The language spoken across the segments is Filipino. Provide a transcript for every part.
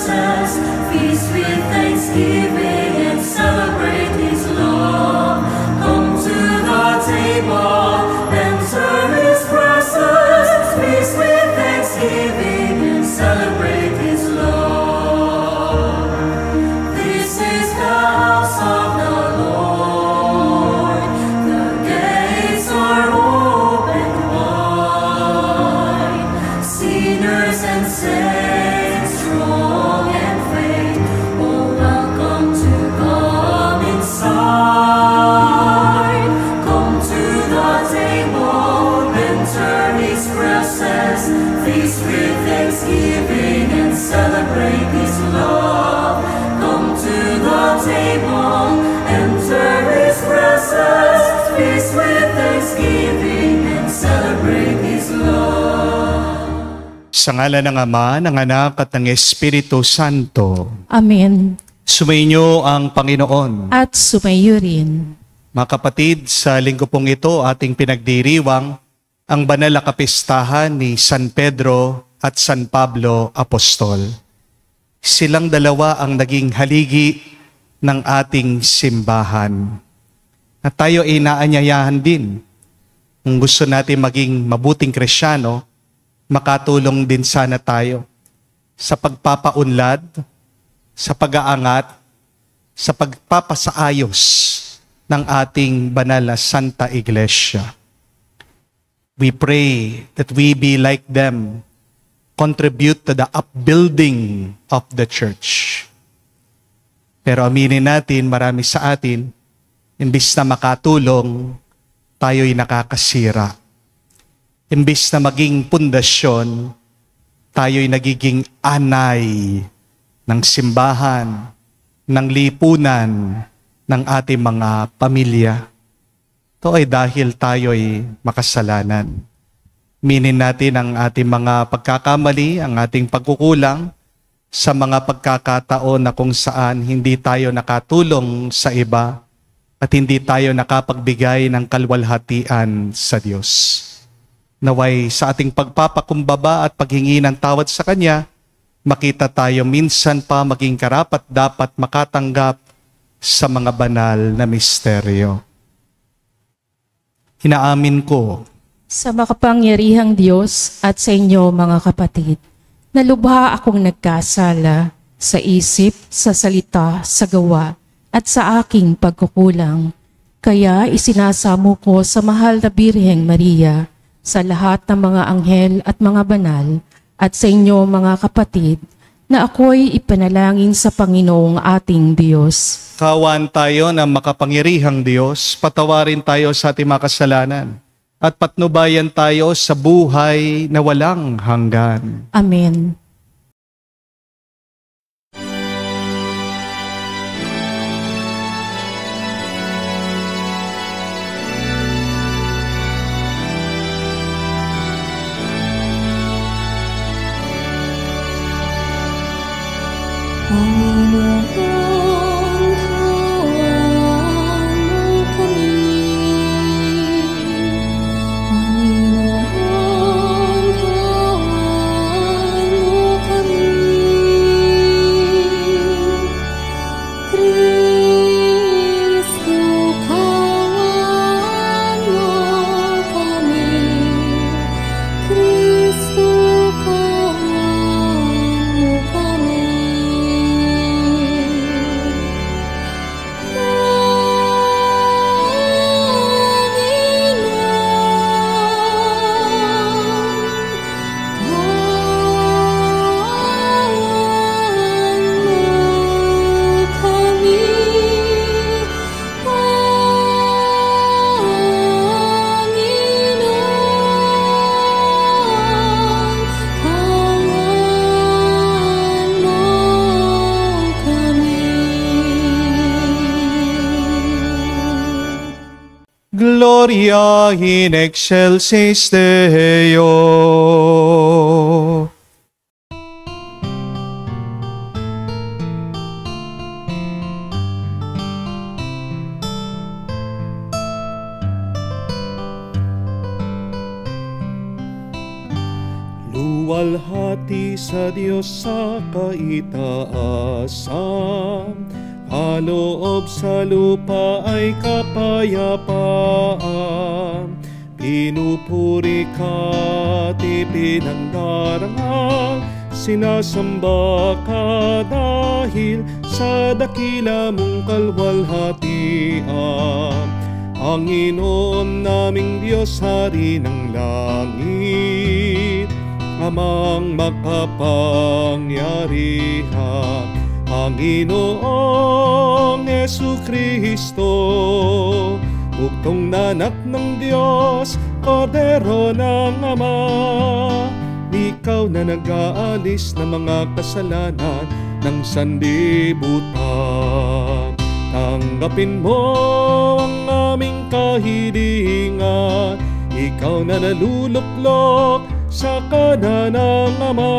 presence, feast with thanksgiving and celebrate His love. Come to the table, enter His presence, feast with thanksgiving and celebrate His love. This is the house of the Lord, the gates are open wide, sinners and saints, strong and faint, all welcome to come inside. Come to the table, enter His presence, feast with thanksgiving and celebrate His love. Come to the table, enter His presence, feast with thanksgiving and celebrate His love. Sa ngalan ng Ama, ng Anak at ng Espiritu Santo. Amen. Sumainyo ang Panginoon. At sumayo rin. Mga kapatid, sa linggo pong ito ating pinagdiriwang ang banal na kapistahan ni San Pedro at San Pablo Apostol. Silang dalawa ang naging haligi ng ating simbahan. At tayo ay naanyayahan din. Kung gusto natin maging mabuting Kristiyano, makatulong din sana tayo sa pagpapaunlad, sa pag-aangat, sa pagpapasaayos ng ating banal na Santa Iglesia. We pray that we be like them, contribute to the upbuilding of the church. Pero aminin natin, marami sa atin, imbis na makatulong, tayo'y nakakasira. Imbis na maging pundasyon, tayo'y nagiging anay ng simbahan, ng lipunan, ng ating mga pamilya. Ito ay dahil tayo'y makasalanan. Minin natin ang ating mga pagkakamali, ang ating pagkukulang sa mga pagkakataon na kung saan hindi tayo nakatulong sa iba at hindi tayo nakapagbigay ng kalwalhatian sa Diyos. Naway sa ating pagpapakumbaba at paghingi ng tawad sa Kanya, makita tayo minsan pa maging karapat-dapat makatanggap sa mga banal na misteryo. Inaamin ko Sa makapangyarihang Diyos at sa inyo mga kapatid, na lubha akong nagkasala sa isip, sa salita, sa gawa, at sa aking pagkukulang. Kaya isinasamo ko sa mahal na Birheng Maria, sa lahat ng mga anghel at mga banal, at sa inyo mga kapatid, na ako'y ipanalangin sa Panginoong ating Diyos. kawan tayo ng makapangyarihang Diyos, patawarin tayo sa ating mga kasalanan, at patnubayan tayo sa buhay na walang hanggan. Amen. Gloria in excelsis Deo. Luwalhati sa Diyos sa kaitaasan, paloob sa lupa ay kapayapaan. Pinupuri ka't ipinangdarangal, sinasamba ka dahil sa dakila mong kalwalhatian. Panginoon naming Diyos, Hari ng langit, Amang makapangyarihan, Panginoong Jesucristo, bugtong na anak ng Diyos, Kordero ng Ama. Ikaw na nag-aalis ng mga kasalanan ng sanlibutan. Tanggapin mo ang aming kahilingan, ikaw na naluluklok sa kanan ng Ama.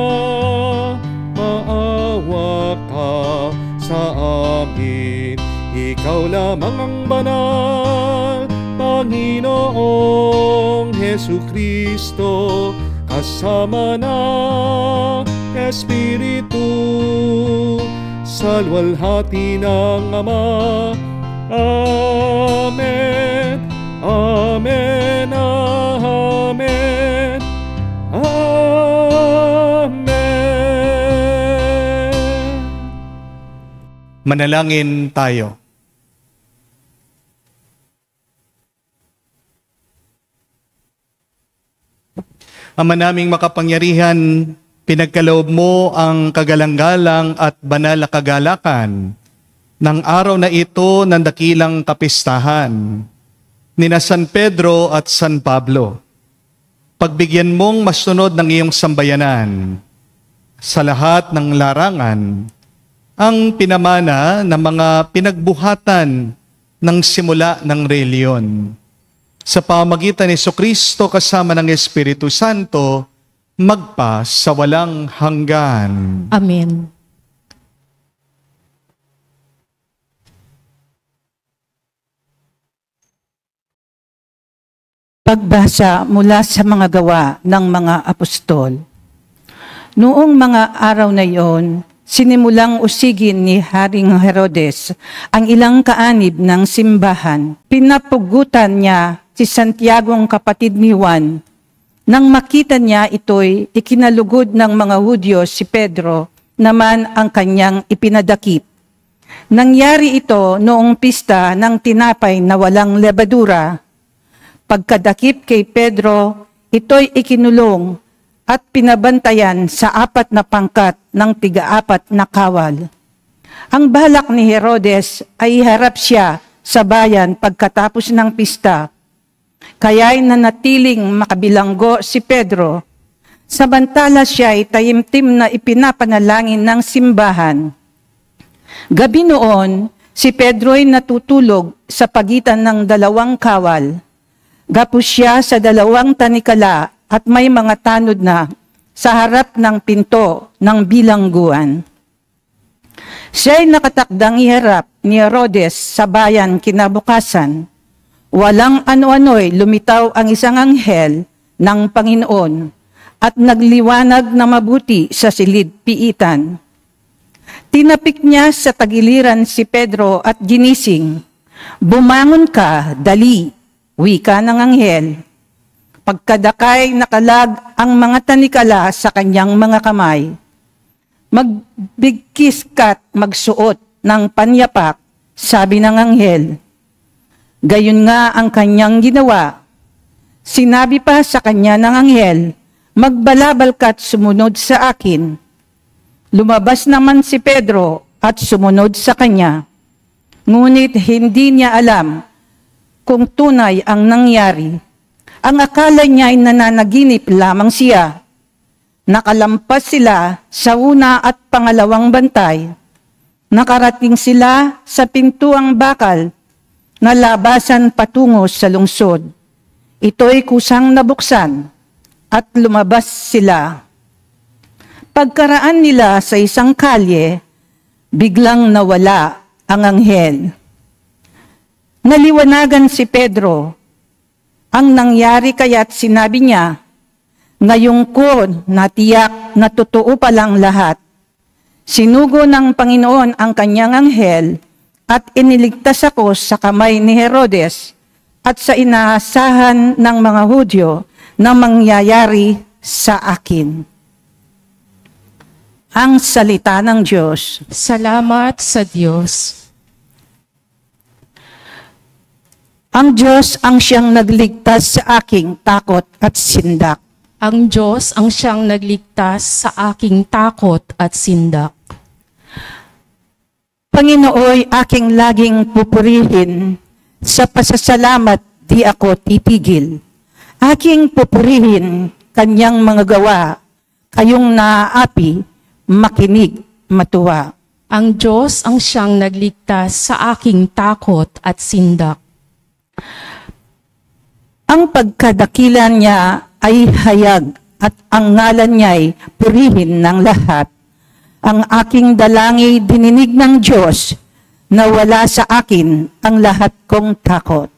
Maawa ka sa amin, ikaw lamang ang banal, Panginoong Jesucristo, kasama ng Espiritu, sa luwalhati ng Ama. Amen, Amen, Amen, Amen. Manalangin tayo. Ama naming makapangyarihan, pinagkaloob mo ang kagalang-galang at banal na kagalakan ng araw na ito ng dakilang kapistahan nina San Pedro at San Pablo. Pagbigyan mong masunod ng iyong sambayanan sa lahat ng larangan ang pinamana ng mga pinagbuhatan ng simula ng reliyon. Sa pamagitan ni Jesucristo kasama ng Espiritu Santo, magpa sa walang hanggan. Amen. Pagbasa mula sa mga gawa ng mga apostol. Noong mga araw na iyon, sinimulang usigin ni Haring Herodes ang ilang kaanib ng simbahan. Pinapugutan niya si Santiago ang kapatid ni Juan. Nang makita niya ito'y ikinalugod ng mga Hudyo, si Pedro naman ang kanyang ipinadakip. Nangyari ito noong pista ng tinapay na walang lebadura. Pagkadakip kay Pedro, ito'y ikinulong at pinabantayan sa 4 na pangkat ng 4 na kawal. Ang balak ni Herodes ay iharap siya sa bayan pagkatapos ng pista. Kaya'y nanatiling makabilanggo si Pedro, samantala siya ay tayimtim na ipinapanalangin ng simbahan. Gabi noon, si Pedro ay natutulog sa pagitan ng 2 kawal. Gapos siya sa 2 tanikala at may mga tanod na sa harap ng pinto ng bilangguan. Siya'y nakatakdang iharap ni Herodes sa bayan kinabukasan. Walang ano-ano'y lumitaw ang isang anghel ng Panginoon at nagliwanag na mabuti sa silid piitan. Tinapik niya sa tagiliran si Pedro at ginising. Bumangon ka, dali, wika ng anghel. Pagkadakay nakalag ang mga tanikala sa kanyang mga kamay. Magbigkis ka't magsuot ng panyapak, sabi ng anghel. Gayon nga ang kanyang ginawa. Sinabi pa sa kanya ng anghel, magbalabal ka't sumunod sa akin. Lumabas naman si Pedro at sumunod sa kanya. Ngunit hindi niya alam kung tunay ang nangyari. Ang akala niya ay nananaginip lamang siya. Nakalampas sila sa una at pangalawang bantay. Nakarating sila sa pintuang bakal na labasan patungo sa lungsod. Ito'y kusang nabuksan at lumabas sila. Pagkaraan nila sa isang kalye, biglang nawala ang anghel. Naliwanagan si Pedro. Ang nangyari kaya't sinabi niya, Ngayon ko natiyak na totoo palang lahat. Sinugo ng Panginoon ang kanyang anghel at iniligtas ako sa kamay ni Herodes at sa inaasahan ng mga Hudyo na mangyayari sa akin. Ang salita ng Diyos. Salamat sa Diyos. Ang Diyos ang siyang nagligtas sa aking takot at sindak. Ang Diyos ang siyang nagligtas sa aking takot at sindak. Panginooy aking laging pupurihin, sa pasasalamat di ako titigil. Aking pupurihin kanyang mga gawa, kayong naaapi, makinig, matuwa. Ang Diyos ang siyang nagligtas sa aking takot at sindak. Ang pagkadakilan niya ay hayag at ang ngalan niya'y purihin ng lahat. Ang aking dalangi dininig ng Diyos na wala sa akin ang lahat kong takot.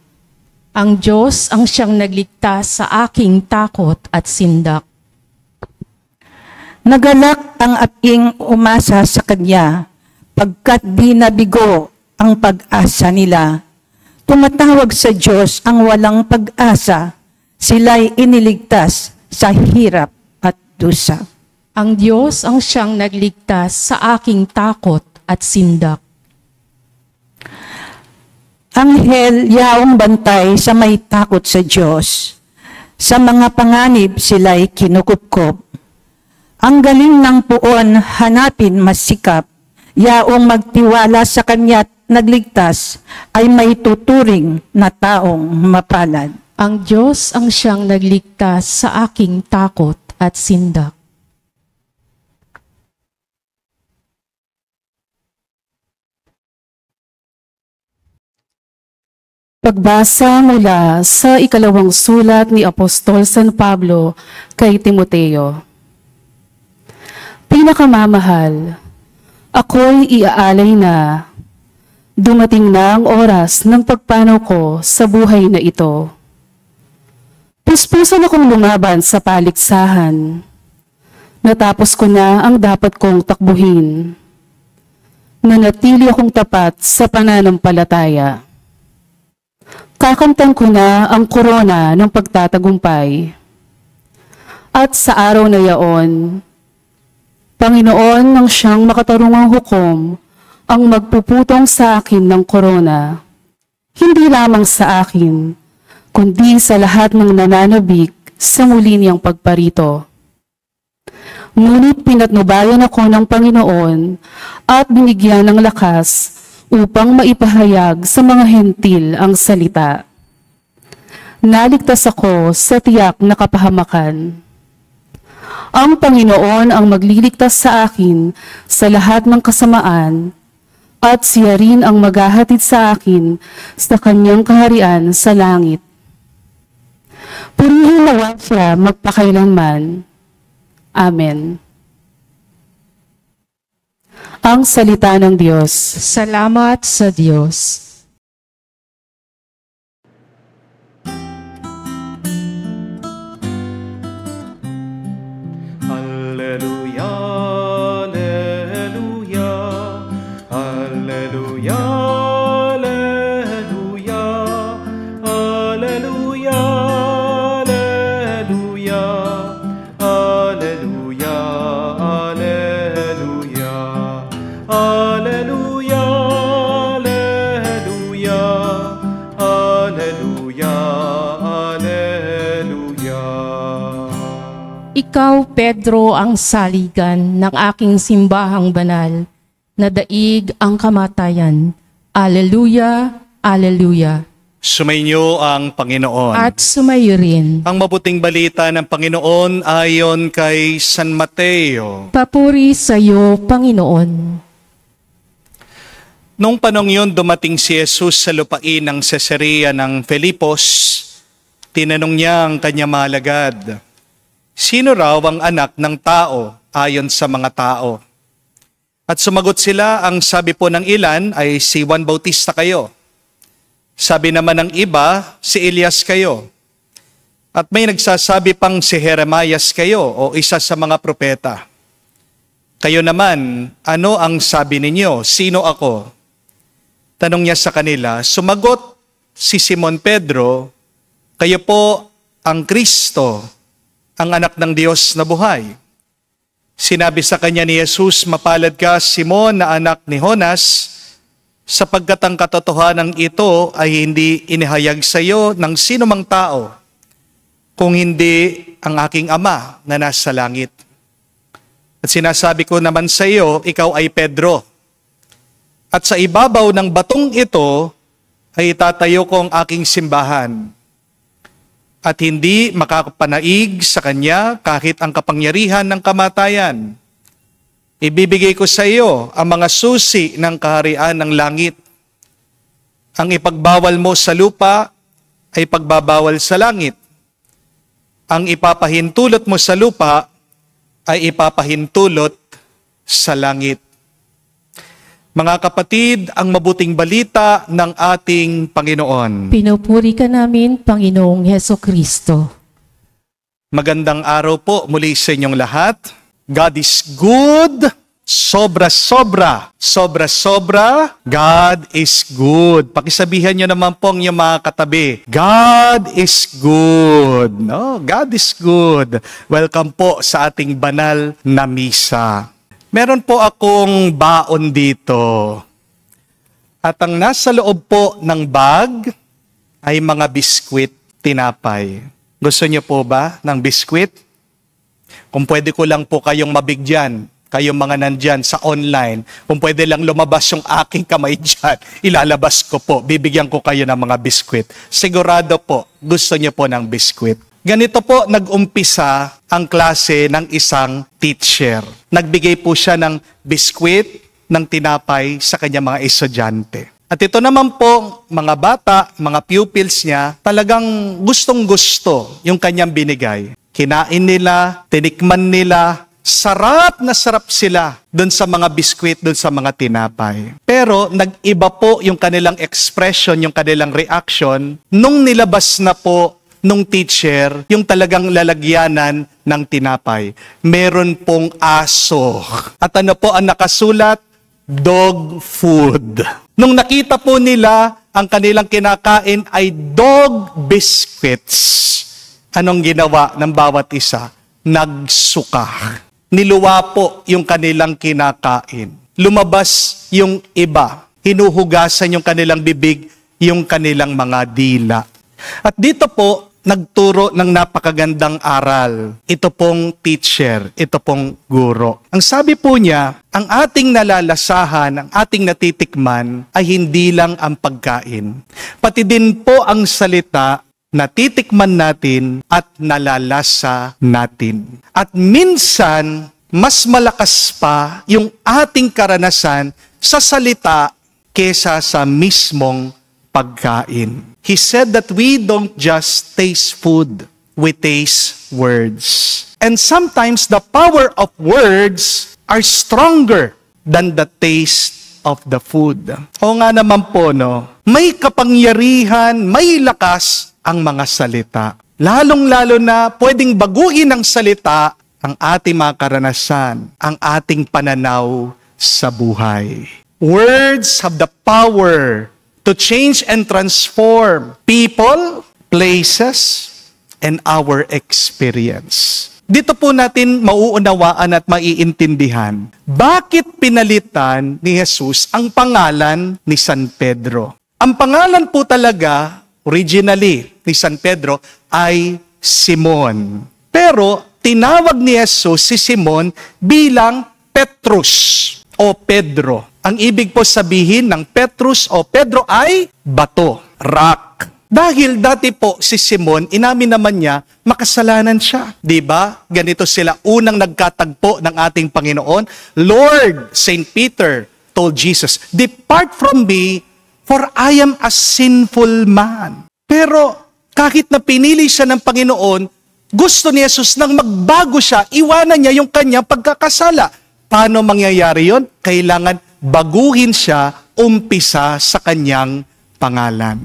Ang Diyos ang siyang nagligtas sa aking takot at sindak. Nagalak ang aking umasa sa Kanya, pagkat di nabigo ang pag-asa nila. Tumatawag sa Diyos ang walang pag-asa, sila'y iniligtas sa hirap at dusa. Ang Diyos ang siyang nagligtas sa aking takot at sindak. Anghel yaong bantay sa may takot sa Diyos. Sa mga panganib sila'y kinukupkop. Ang galing ng puon hanapin masikap. Yaong magtiwala sa Kanya't nagligtas ay may tuturing na taong mapalad. Ang Diyos ang siyang nagligtas sa aking takot at sindak. Pagbasa mula sa ikalawang sulat ni Apostol San Pablo kay Timoteo. Pinakamamahal, ako'y iaalay na. Dumating na ang oras ng pagpanaw ko sa buhay na ito. Puspusan akong lumaban sa paligsahan. Natapos ko na ang dapat kong takbuhin. Nanatili akong tapat sa pananampalataya. Kakamtan ko na ang korona ng pagtatagumpay. At sa araw na yaon, Panginoon ng siyang makatarungang hukom ang magpuputong sa akin ng korona. Hindi lamang sa akin, kundi sa lahat ng nananabik sa muli niyang pagparito. Ngunit pinatnubayan ako ng Panginoon at binigyan ng lakas upang maipahayag sa mga hentil ang salita. Naligtas ako sa tiyak na kapahamakan. Ang Panginoon ang magliligtas sa akin sa lahat ng kasamaan at siya rin ang maghahatid sa akin sa kanyang kaharian sa langit. Purihin nawa siya magpakailanman. Amen. Ang salita ng Diyos. Salamat sa Diyos. Alleluia, alleluia, alleluia, alleluia, alleluia, alleluia, alleluia, alleluia, alleluia, alleluia, alleluia, alleluia. Ikaw, Pedro, ang saligan ng aking simbahang banal, na daig ang kamatayan. Alleluia, alleluia. Sumainyo ang Panginoon. At sumayo rin. Ang mabuting balita ng Panginoon ayon kay San Mateo. Papuri sa iyo, Panginoon. Noong panong yun, dumating si Jesus sa lupain ng Cesarea ng Filipos. Tinanong niya ang kanyang mga alagad, sino raw ang anak ng tao ayon sa mga tao? At sumagot sila, ang sabi po ng ilan ay si Juan Bautista kayo. Sabi naman ng iba, si Elias kayo. At may nagsasabi pang si Jeremias kayo o isa sa mga propeta. Kayo naman, ano ang sabi ninyo? Sino ako? Tanong niya sa kanila. Sumagot si Simon Pedro, kayo po ang Kristo, ang anak ng Diyos na buhay. Sinabi sa kanya ni Jesus, mapalad ka Simon na anak ni Jonas, sapagkat ang katotohanan ito ay hindi inihayag sa iyo ng sino mang tao, kung hindi ang aking Ama na nasa langit. At sinasabi ko naman sa iyo, ikaw ay Pedro. At sa ibabaw ng batong ito ay itatayo ko ang aking simbahan. At hindi makakapanaig sa kanya kahit ang kapangyarihan ng kamatayan. Ibibigay ko sa iyo ang mga susi ng kaharian ng langit. Ang ipagbawal mo sa lupa ay pagbabawal sa langit. Ang ipapahintulot mo sa lupa ay ipapahintulot sa langit. Mga kapatid, ang mabuting balita ng ating Panginoon. Pinupuri ka namin, Panginoong Hesukristo. Magandang araw po muli sa inyong lahat. God is good, sobra-sobra. Sobra-sobra, God is good. Pakisabihan nyo naman po ang inyong mga katabi. God is good. No, God is good. Welcome po sa ating banal na misa. Meron po akong baon dito. At ang nasa loob po ng bag ay mga biskwit, tinapay. Gusto niyo po ba ng biskwit? Kung pwede ko lang po kayong mabigyan, kayong mga nandyan sa online, kung pwede lang lumabas yung aking kamay dyan, ilalabas ko po, bibigyan ko kayo ng mga biskwit. Sigurado po, gusto niyo po ng biskwit. Ganito po nag-umpisa ang klase ng isang teacher. Nagbigay po siya ng biskwit, ng tinapay sa kanyang mga estudyante. At ito naman po, mga bata, mga pupils niya, talagang gustong-gusto yung kanyang binigay. Kinain nila, tinikman nila, sarap na sarap sila doon sa mga biskwit, doon sa mga tinapay. Pero nag-iba po yung kanilang expression, yung kanilang reaction, nung nilabas na po nung teacher, yung talagang lalagyanan ng tinapay. Meron pong aso. At ano po ang nakasulat? Dog food. Nung nakita po nila, ang kanilang kinakain ay dog biscuits. Anong ginawa ng bawat isa? Nagsuka. Niluwa po yung kanilang kinakain. Lumabas yung iba. Hinuhugasan yung kanilang bibig, yung kanilang mga dila. At dito po, nagturo ng napakagandang aral. Ito pong teacher, ito pong guro. Ang sabi po niya, ang ating nalalasahan, ang ating natitikman ay hindi lang ang pagkain. Pati din po ang salita na titikman natin at nalalasa natin. At minsan, mas malakas pa yung ating karanasan sa salita kesa sa mismong pagkain. He said that we don't just taste food, we taste words. And sometimes the power of words are stronger than the taste of the food. O nga naman po, no? May kapangyarihan, may lakas ang mga salita. Lalong-lalo na pwedeng baguhin ng salita ang ating mga karanasan, ang ating pananaw sa buhay. Words have the power to change and transform people, places, and our experience. Dito po natin mauunawaan at maiintindihan bakit pinalitan ni Jesus ang pangalan ni San Pedro. Ang pangalan po talaga, originally, ni San Pedro ay Simon. Pero tinawag ni Jesus si Simon bilang Petrus o Pedro. Ang ibig po sabihin ng Petrus o Pedro ay bato, rock. Dahil dati po si Simon, inamin naman niya, makasalanan siya. Diba? Ganito sila unang nagkatagpo ng ating Panginoon. Lord, Saint Peter told Jesus, depart from me, for I am a sinful man. Pero kahit na pinili siya ng Panginoon, gusto ni Jesus nang magbago siya, iwanan niya yung kanyang pagkakasala. Paano mangyayari yon? Kailangan baguhin siya umpisa sa kanyang pangalan.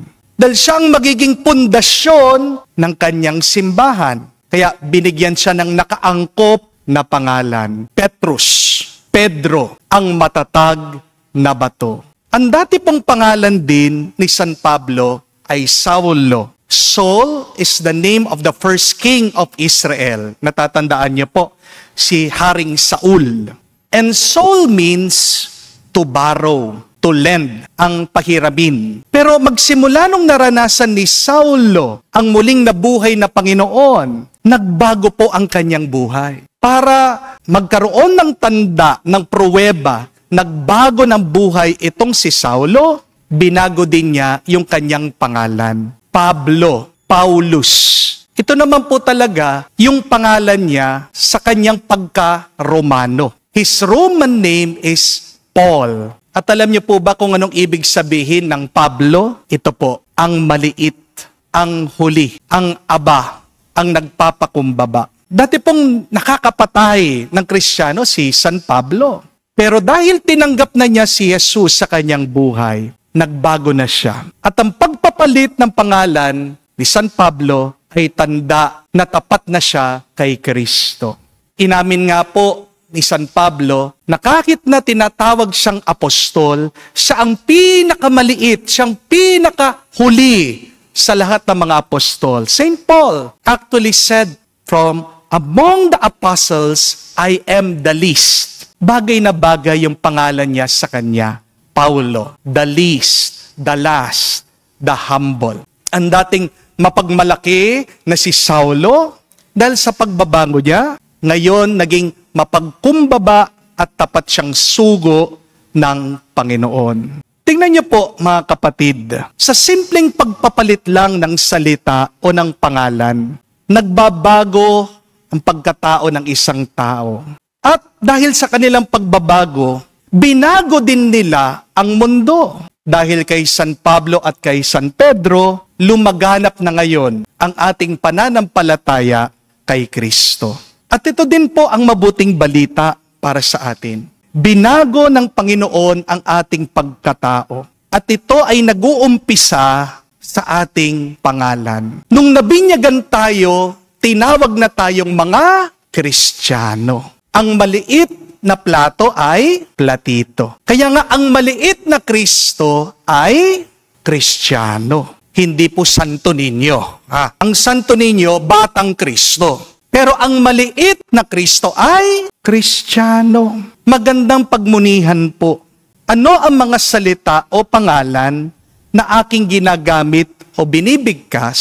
Dahil siya ang magiging pundasyon ng kanyang simbahan. Kaya binigyan siya ng nakaangkop na pangalan, Petrus, Pedro, ang matatag na bato. Ang dati pong pangalan din ni San Pablo ay Saulo. Saul is the name of the first king of Israel. Natatandaan niyo po, si Haring Saul. And Saul means to borrow, to lend, ang pahiramin. Pero magsimula nung naranasan ni Saulo ang muling nabuhay na Panginoon, nagbago po ang kanyang buhay. Para magkaroon ng tanda, ng pruweba, nagbago ng buhay itong si Saulo, binago din niya yung kanyang pangalan. Pablo, Paulus. Ito naman po talaga yung pangalan niya sa kanyang pagka-Romano. His Roman name is Paul. At alam niyo po ba kung anong ibig sabihin ng Pablo? Ito po, ang maliit, ang huli, ang aba, ang nagpapakumbaba. Dati pong nakakapatay ng Kristiyano si San Pablo. Pero dahil tinanggap na niya si Jesus sa kanyang buhay, nagbago na siya. At ang pagpapalit ng pangalan ni San Pablo ay tanda na tapat na siya kay Kristo. Inamin nga po ni San Pablo na kahit na tinatawag siyang apostol, siya ang pinakamaliit, siyang pinakahuli sa lahat ng mga apostol. St. Paul actually said, "From among the apostles, I am the least." Bagay na bagay yung pangalan niya sa kanya. Paulo, the least, the last, the humble. Ang dating mapagmalaki na si Saulo, dahil sa pagbabago niya, ngayon naging mapagkumbaba at tapat siyang sugo ng Panginoon. Tingnan niyo po mga kapatid, sa simpleng pagpapalit lang ng salita o ng pangalan, nagbabago ang pagkatao ng isang tao. At dahil sa kanilang pagbabago, binago din nila ang mundo. Dahil kay San Pablo at kay San Pedro, lumaganap na ngayon ang ating pananampalataya kay Kristo. At ito din po ang mabuting balita para sa atin. Binago ng Panginoon ang ating pagkatao. At ito ay nag-uumpisa sa ating pangalan. Nung nabinyagan tayo, tinawag na tayong mga Kristiyano. Ang maliit na plato ay platito. Kaya nga ang maliit na Kristo ay Kristiyano. Hindi po Santo Niño. Ang Santo Niño, batang Kristo. Pero ang maliit na Kristo ay Kristiyano. Magandang pagmunihan po. Ano ang mga salita o pangalan na aking ginagamit o binibigkas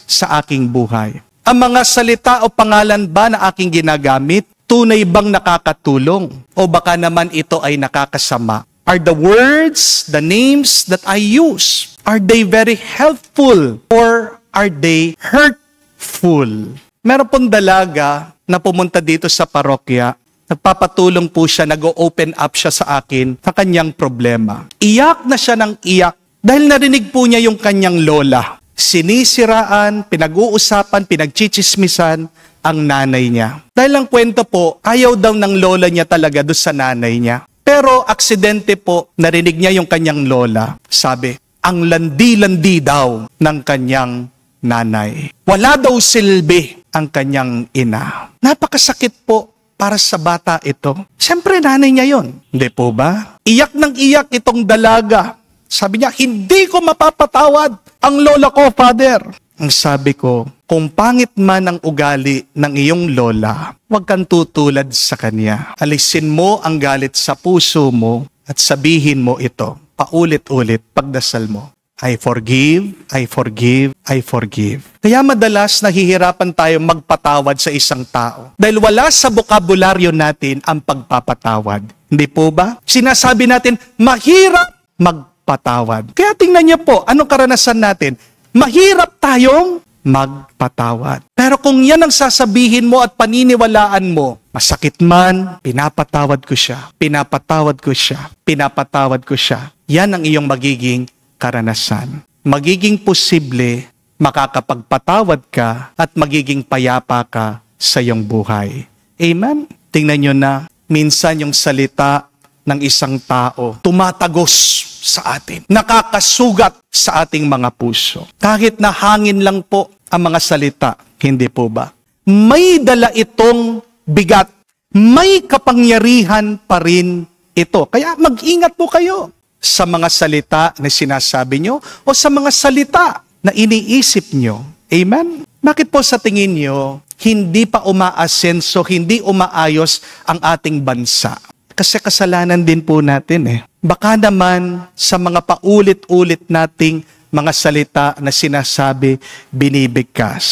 sa aking buhay? Ang mga salita o pangalan ba na aking ginagamit, tunay bang nakakatulong? O baka naman ito ay nakakasama? Are the words, the names that I use, are they very helpful or are they hurtful? Meron pong dalaga na pumunta dito sa parokya. Nagpapatulong po siya, nag-open up siya sa akin sa kanyang problema. Iyak na siya ng iyak dahil narinig po niya yung kanyang lola. Sinisiraan, pinag-uusapan, pinagchichismisan ang nanay niya. Dahil ang kwento po, ayaw daw ng lola niya talaga doon sa nanay niya. Pero aksidente po, narinig niya yung kanyang lola. Sabi, ang landi-landi daw ng kanyang nanay. Wala daw silbi ang kanyang ina. Napakasakit po para sa bata ito. Siyempre nanay niya yon, hindi po ba? Iyak ng iyak itong dalaga. Sabi niya, hindi ko mapapatawad ang lola ko, Father. Ang sabi ko, kung pangit man ang ugali ng iyong lola, huwag kang tutulad sa kanya. Alisin mo ang galit sa puso mo at sabihin mo ito, paulit-ulit, pagdasal mo. I forgive, I forgive, I forgive. Kaya madalas nahihirapan tayo magpatawad sa isang tao. Dahil wala sa bokabularyo natin ang pagpapatawad. Hindi po ba? Sinasabi natin, mahirap magpatawad. Kaya tingnan niyo po, anong karanasan natin? Mahirap tayong magpatawad. Pero kung yan ang sasabihin mo at paniniwalaan mo, masakit man, pinapatawad ko siya, pinapatawad ko siya, pinapatawad ko siya. Yan ang iyong magiging karanasan. Magiging posible, makakapagpatawad ka at magiging payapa ka sa iyong buhay. Amen? Tingnan nyo na, minsan yung salita ng isang tao, tumatagos sa atin. Nakakasugat sa ating mga puso. Kahit na hangin lang po ang mga salita, hindi po ba? May dala itong bigat. May kapangyarihan pa rin ito. Kaya mag-ingat po kayo sa mga salita na sinasabi nyo o sa mga salita na iniisip nyo. Amen? Bakit po sa tingin nyo, hindi pa umaasenso, hindi umaayos ang ating bansa? Kasi kasalanan din po natin eh. Baka naman sa mga paulit-ulit nating mga salita na sinasabi, binibigkas.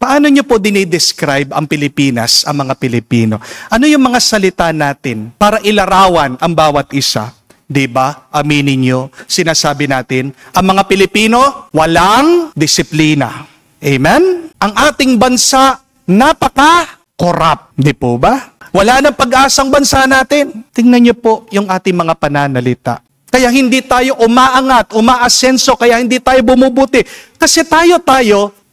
Paano nyo po dinidescribe ang Pilipinas, ang mga Pilipino? Ano yung mga salita natin para ilarawan ang bawat isa? Diba? Aminin nyo, sinasabi natin, ang mga Pilipino, walang disiplina. Amen? Ang ating bansa, napaka-corrupt. Di po ba? Wala nang pag-asang bansa natin. Tingnan niyo po yung ating mga pananalita. Kaya hindi tayo umaangat, umaasenso, kaya hindi tayo bumubuti. Kasi tayo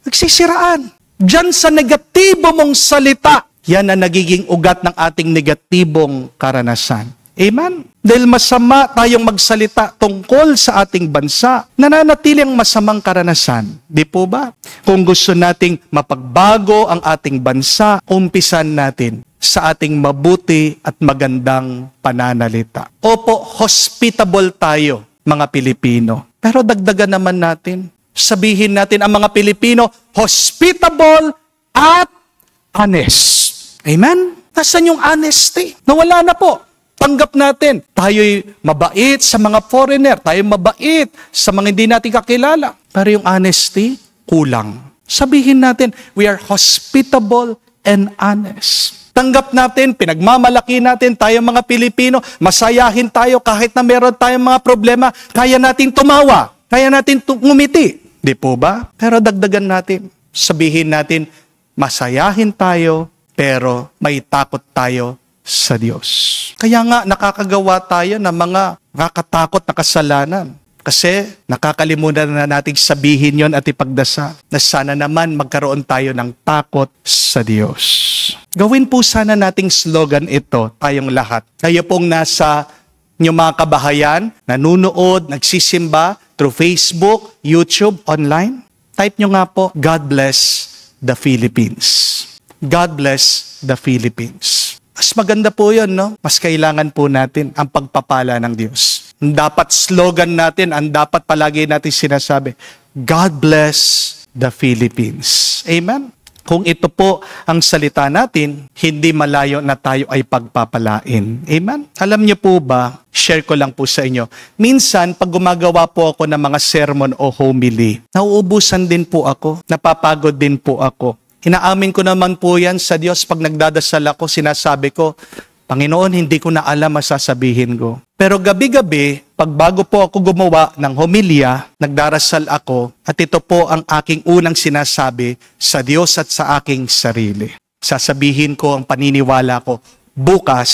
nagsisiraan. Diyan sa negatibo mong salita, yan ang nagiging ugat ng ating negatibong karanasan. Amen? Dahil masama tayong magsalita tungkol sa ating bansa, nananatili ang masamang karanasan. Di po ba? Kung gusto nating mapagbago ang ating bansa, umpisan natin sa ating mabuti at magandang pananalita. Opo, hospitable tayo, mga Pilipino. Pero dagdagan naman natin, sabihin natin ang mga Pilipino, hospitable at honest. Amen? Nasaan yung honesty? Nawala na po. Tanggap natin, tayo'y mabait sa mga foreigner, tayo'y mabait sa mga hindi natin kakilala. Pero yung honesty, kulang. Sabihin natin, we are hospitable and honest. Tanggap natin, pinagmamalaki natin, tayo mga Pilipino, masayahin tayo kahit na meron tayong mga problema, kaya natin tumawa, kaya natin ngumiti. Di po ba? Pero dagdagan natin, sabihin natin, masayahin tayo, pero may takot tayo sa Diyos. Kaya nga nakakagawa tayo ng mga nakakatakot na kasalanan. Kasi nakakalimutan na nating sabihin yon at ipagdasal na sana naman magkaroon tayo ng takot sa Diyos. Gawin po sana nating slogan ito, tayong lahat. Kayo pong nasa inyong mga kabahayan, nanunood, nagsisimba through Facebook, YouTube, online. Type nyo nga po, God bless the Philippines. God bless the Philippines. Mas maganda po yun, no? Mas kailangan po natin ang pagpapala ng Diyos. Dapat slogan natin, ang dapat palagi natin sinasabi, God bless the Philippines. Amen? Kung ito po ang salita natin, hindi malayo na tayo ay pagpapalain. Amen? Alam niyo po ba, share ko lang po sa inyo, minsan pag gumagawa po ako ng mga sermon o homily, nauubusan din po ako, napapagod din po ako. Inaamin ko naman po yan sa Diyos pag nagdadasal ako, sinasabi ko, Panginoon, hindi ko na alam masasabihin ko. Pero gabi-gabi, pag bago po ako gumawa ng homilya, nagdarasal ako at ito po ang aking unang sinasabi sa Diyos at sa aking sarili. Sasabihin ko ang paniniwala ko, bukas,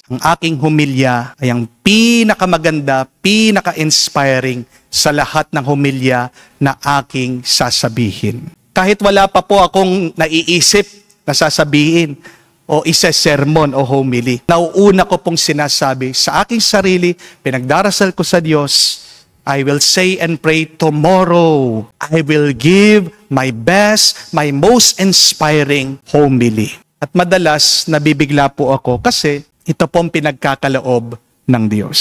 ang aking homilya ay ang pinakamaganda, pinaka-inspiring sa lahat ng homilya na aking sasabihin. Kahit wala pa po akong naiisip na sasabihin o isa-sermon o homily, nauuna ko pong sinasabi sa aking sarili, pinagdarasal ko sa Diyos, I will say and pray tomorrow, I will give my best, my most inspiring homily. At madalas, nabibigla po ako kasi ito pong pinagkakaloob ng Diyos.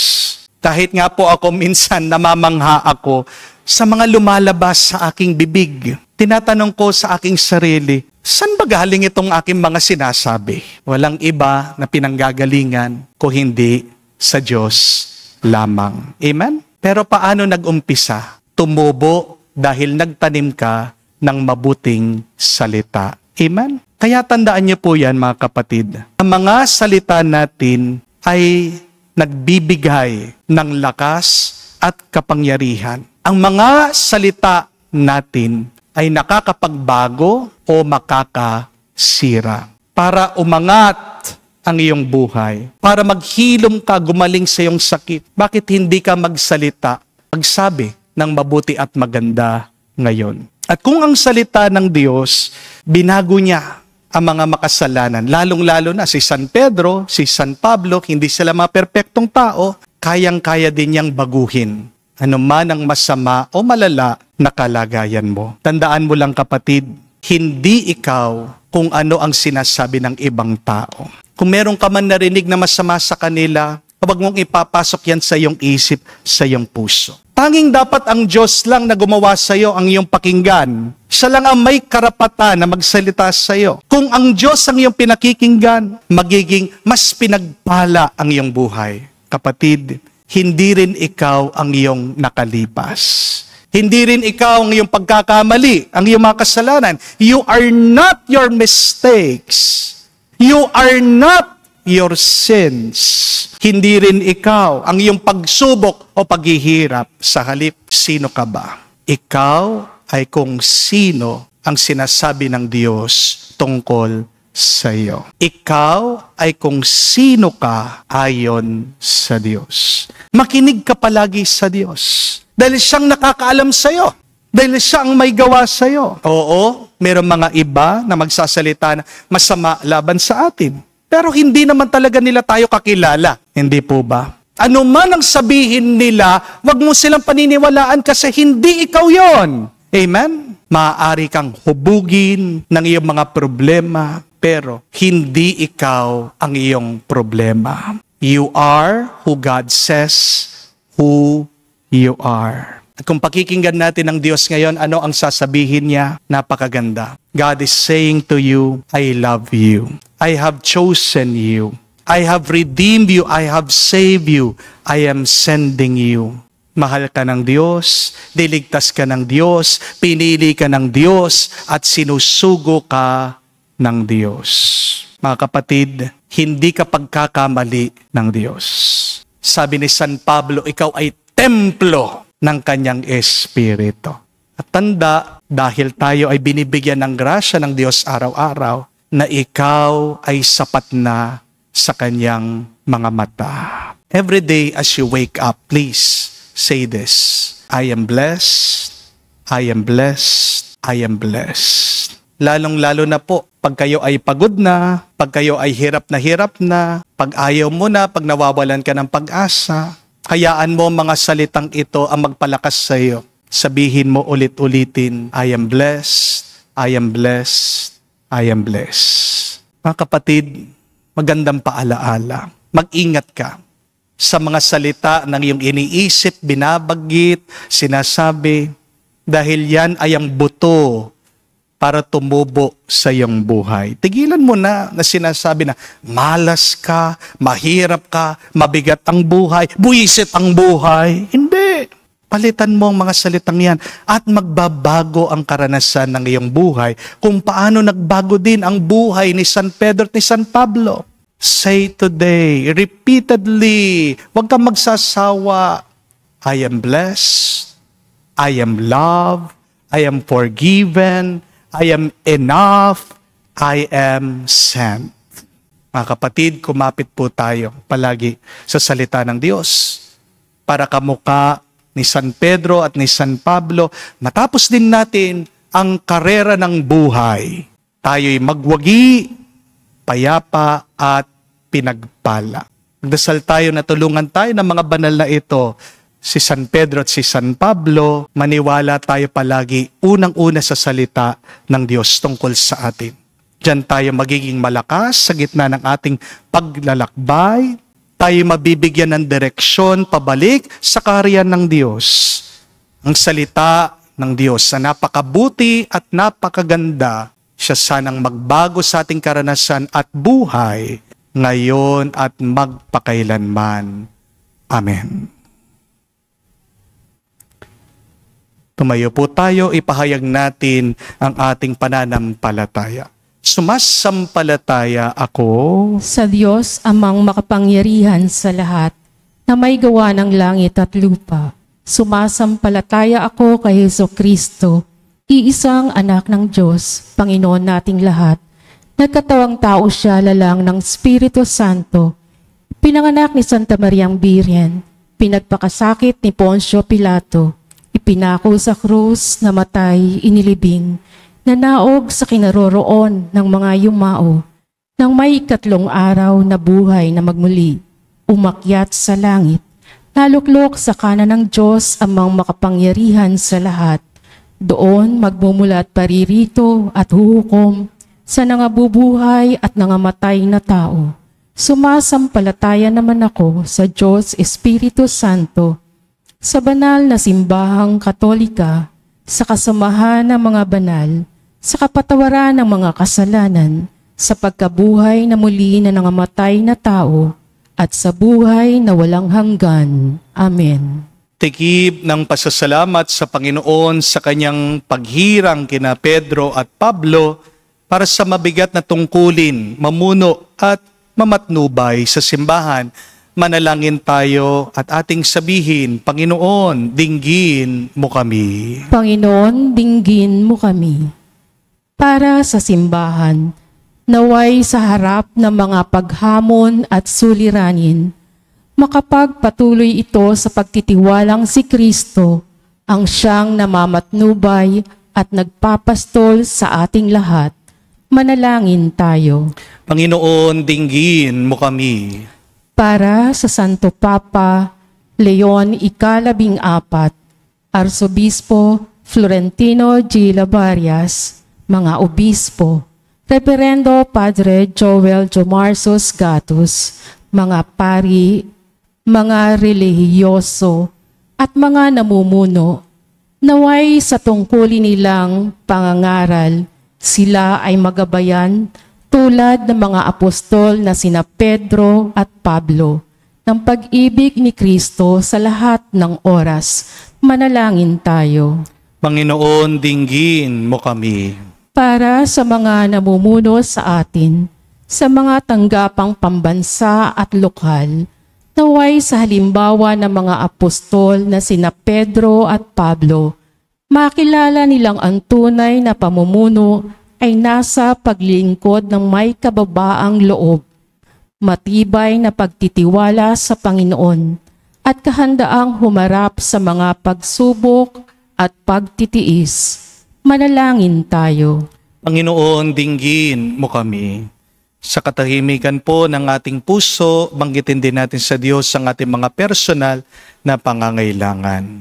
Kahit nga po ako minsan namamangha ako sa mga lumalabas sa aking bibig. Tinatanong ko sa aking sarili, saan ba galing itong aking mga sinasabi? Walang iba na pinanggagalingan kung hindi sa Diyos lamang. Amen? Pero paano nag-umpisa? Tumubo dahil nagtanim ka ng mabuting salita. Amen? Kaya tandaan niyo po yan, mga kapatid. Ang mga salita natin ay nagbibigay ng lakas at kapangyarihan. Ang mga salita natin ay nakakapagbago o makakasira. Para umangat ang iyong buhay, para maghilom ka, gumaling sa iyong sakit. Bakit hindi ka magsalita, magsabi ng mabuti at maganda ngayon? At kung ang salita ng Diyos, binago niya ang mga makasalanan, lalong-lalo na si San Pedro, si San Pablo, hindi sila mga perpektong tao, kayang-kaya din niyang baguhin ano man ang masama o malala na kalagayan mo. Tandaan mo lang kapatid, hindi ikaw kung ano ang sinasabi ng ibang tao. Kung meron ka man narinig na masama sa kanila, huwag mong ipapasok yan sa iyong isip, sa iyong puso. Tanging dapat ang Diyos lang na gumawa sa iyo ang iyong pakinggan. Siya lang ang may karapatan na magsalita sa iyo. Kung ang Diyos ang iyong pinakikinggan, magiging mas pinagpala ang iyong buhay. Kapatid, hindi rin ikaw ang iyong nakalipas. Hindi rin ikaw ang iyong pagkakamali, ang iyong mga kasalanan. You are not your mistakes. You are not your sins. Hindi rin ikaw ang iyong pagsubok o paghihirap. Sa halip, sino ka ba? Ikaw ay kung sino ang sinasabi ng Diyos tungkol sa iyo. Ikaw ay kung sino ka ayon sa Diyos. Makinig ka palagi sa Diyos. Dahil siyang nakakaalam sa iyo. Dahil siya ang may gawa sa iyo. Oo, mayroong mga iba na magsasalita na masama laban sa atin. Pero hindi naman talaga nila tayo kakilala. Hindi po ba? Ano man ang sabihin nila, wag mo silang paniniwalaan kasi hindi ikaw yon. Amen? Maaari kang hubugin ng iyong mga problema, pero hindi ikaw ang iyong problema. You are who God says who you are. At kung pakikinggan natin ang Diyos ngayon, ano ang sasabihin niya? Napakaganda. God is saying to you, I love you. I have chosen you. I have redeemed you. I have saved you. I am sending you. Mahal ka ng Diyos, diligtas ka ng Diyos, pinili ka ng Diyos, at sinusugo ka ng Diyos. Mga kapatid, hindi ka pagkakamali ng Diyos. Sabi ni San Pablo, ikaw ay templo ng kanyang Espiritu. At tanda, dahil tayo ay binibigyan ng grasya ng Diyos araw-araw, na ikaw ay sapat na sa kanyang mga mata. Every day as you wake up, please say this, I am blessed, I am blessed, I am blessed. Lalong-lalo na po, pag kayo ay pagod na, pag kayo ay hirap na, pag ayaw mo na, pag nawawalan ka ng pag-asa, hayaan mo mga salitang ito ang magpalakas sa iyo. Sabihin mo ulit-ulitin, I am blessed, I am blessed, I am blessed. Mga kapatid, magandang paalaala. Mag-ingat ka sa mga salita ng iyong iniisip, binabanggit, sinasabi, dahil yan ay ang buto para tumubo sa iyong buhay. Tigilan mo na sinasabi na malas ka, mahirap ka, mabigat ang buhay, buwisit ang buhay. Hindi. Palitan mo ang mga salitang yan at magbabago ang karanasan ng iyong buhay kung paano nagbago din ang buhay ni San Pedro at ni San Pablo. Say today, repeatedly, huwag kang magsasawa, I am blessed, I am loved, I am forgiven, I am enough, I am sent. Mga kapatid, kumapit po tayo palagi sa salita ng Diyos para kamukha ni San Pedro at ni San Pablo, matapos din natin ang karera ng buhay. Tayo'y magwagi, payapa at pinagpala. Magdasal tayo na tulungan tayo ng mga banal na ito. Si San Pedro at si San Pablo, maniwala tayo palagi unang-una sa salita ng Diyos tungkol sa atin. Diyan tayo magiging malakas sa gitna ng ating paglalakbay. Tayo mabibigyan ng direksyon pabalik sa kaharian ng Diyos. Ang salita ng Diyos na napakabuti at napakaganda, siya sanang magbago sa ating karanasan at buhay ngayon at magpakailanman. Amen. Tumayo po tayo, ipahayag natin ang ating pananampalataya. Sumasampalataya ako Sa Diyos, amang makapangyarihan sa lahat, na may gawa ng langit at lupa. Sumasampalataya ako kay Jesucristo, iisang anak ng Diyos, Panginoon nating lahat. Nagkatawang tao siya lalang ng Espiritu Santo. Pinanganak ni Santa Mariang Birhen, pinagpakasakit ni Poncio Pilato, ipinako sa krus, namatay, inilibing, nanaog sa kinaroroon ng mga yumao, nang may 3 araw na buhay na magmuli, umakyat sa langit, Naluklok sa kanan ng Diyos amang makapangyarihan sa lahat. Doon magmumulat paririto at huhukom sa nangabubuhay at nangamatay na tao. Sumasampalataya naman ako sa Diyos Espiritu Santo, sa banal na simbahang Katolika, sa kasamahan ng mga banal, sa kapatawaran ng mga kasalanan, sa pagkabuhay na muli na nangamatay na tao, at sa buhay na walang hanggan. Amen. Tikib ng pasasalamat sa Panginoon sa kanyang paghirang kina Pedro at Pablo para sa mabigat na tungkulin, mamuno at mamatnubay sa simbahan. Manalangin tayo at ating sabihin, Panginoon, dinggin mo kami. Panginoon, dinggin mo kami. Para sa simbahan, naway sa harap ng mga paghamon at suliranin, makapagpatuloy ito sa pagtitiwalang si Kristo, ang siyang namamatnubay at nagpapastol sa ating lahat. Manalangin tayo. Panginoon, dinggin mo kami. Para sa Santo Papa Leon Ika-14, Arsobispo Florentino G. Labarias, mga obispo, Reverendo Padre Joel Jomarsos Gatus, mga pari, mga relihiyoso, at mga namumuno, naway sa tungkulin nilang pangangaral, sila ay magabayan tulad ng mga apostol na sina Pedro at Pablo ng pag-ibig ni Kristo sa lahat ng oras. Manalangin tayo. Panginoon, dinggin mo kami. Para sa mga namumuno sa atin, sa mga tanggapang pambansa at lokal, naway sa halimbawa ng mga apostol na sina Pedro at Pablo, makilala nilang ang tunay na pamumuno ay nasa paglilingkod ng may kababaang loob, matibay na pagtitiwala sa Panginoon, at kahandaang humarap sa mga pagsubok at pagtitiis. Manalangin tayo. Panginoon, dinggin mo kami. Sa katahimikan po ng ating puso, banggitin din natin sa Diyos ang ating mga personal na pangangailangan.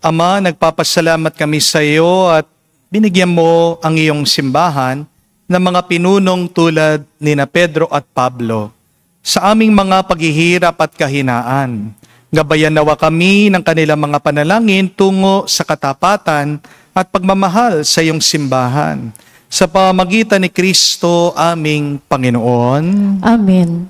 Ama, nagpapasalamat kami sa iyo at binigyan mo ang iyong simbahan ng mga pinunong tulad ni na Pedro at Pablo sa aming mga paghihirap at kahinaan. Gabayan nawa kami ng kanilang mga panalangin tungo sa katapatan at pagmamahal sa iyong simbahan. Sa pamamagitan ni Kristo aming Panginoon. Amen.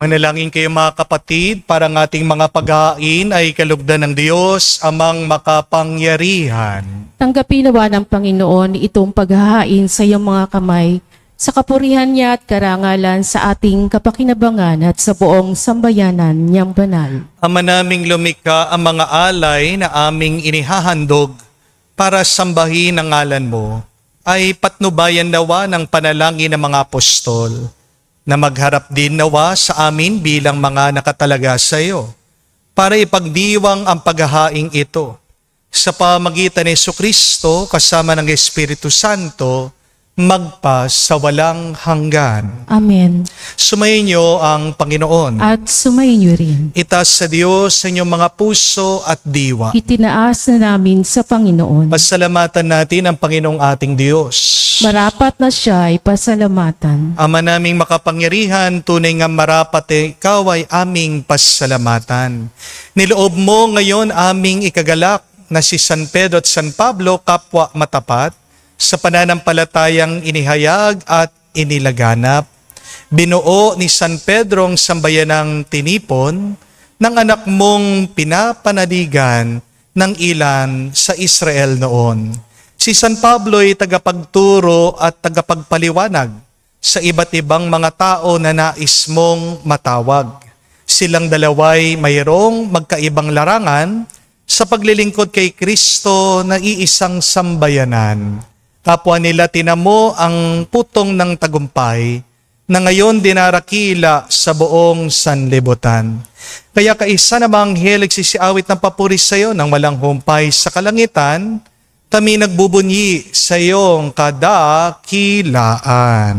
Manalangin kayo mga kapatid, para ng ating mga paghain ay kalugdan ng Diyos, amang makapangyarihan. Tanggapin nawa ng Panginoon itong paghahain sa iyong mga kamay, sa kapurihan niya at karangalan sa ating kapakinabangan at sa buong sambayanan niyang banal. Ama naming lumikha, ang mga alay na aming inihahandog para sambahin ang ngalan mo, ay patnubayan nawa ng panalangin ng mga apostol na magharap din nawa sa amin bilang mga nakatalaga sa iyo para ipagdiwang ang paghahaing ito sa pamagitan ni Jesucristo kasama ng Espiritu Santo magpa sa walang hanggan. Amen. Sumayin niyo ang Panginoon. At sumayin niyo rin. Itaas sa Diyos sa inyong mga puso at diwa. Itinaas na namin sa Panginoon. Pasalamatan natin ang Panginoong ating Diyos. Marapat na siya ay pasalamatan. Ama naming makapangyarihan, tunay nga marapat ikaw ay aming pasalamatan. Niloob mo ngayon aming ikagalak na si San Pedro at San Pablo, kapwa matapat, sa pananampalatayang inihayag at inilaganap. Binuo ni San Pedro ang sambayanang tinipon ng anak mong pinapanaligan ng ilan sa Israel noon. Si San Pablo ay tagapagturo at tagapagpaliwanag sa iba't ibang mga tao na nais mong matawag. Silang dalaway mayroong magkaibang larangan sa paglilingkod kay Kristo na iisang sambayanan. Kapwa nila tinamo ang putong ng tagumpay na ngayon dinarakila sa buong sanlibutan. Kaya kaisa na mga anghel nagsisiawit ng papuri sa iyo ng walang humpay sa kalangitan, kami nagbubunyi sa iyong kadakilaan.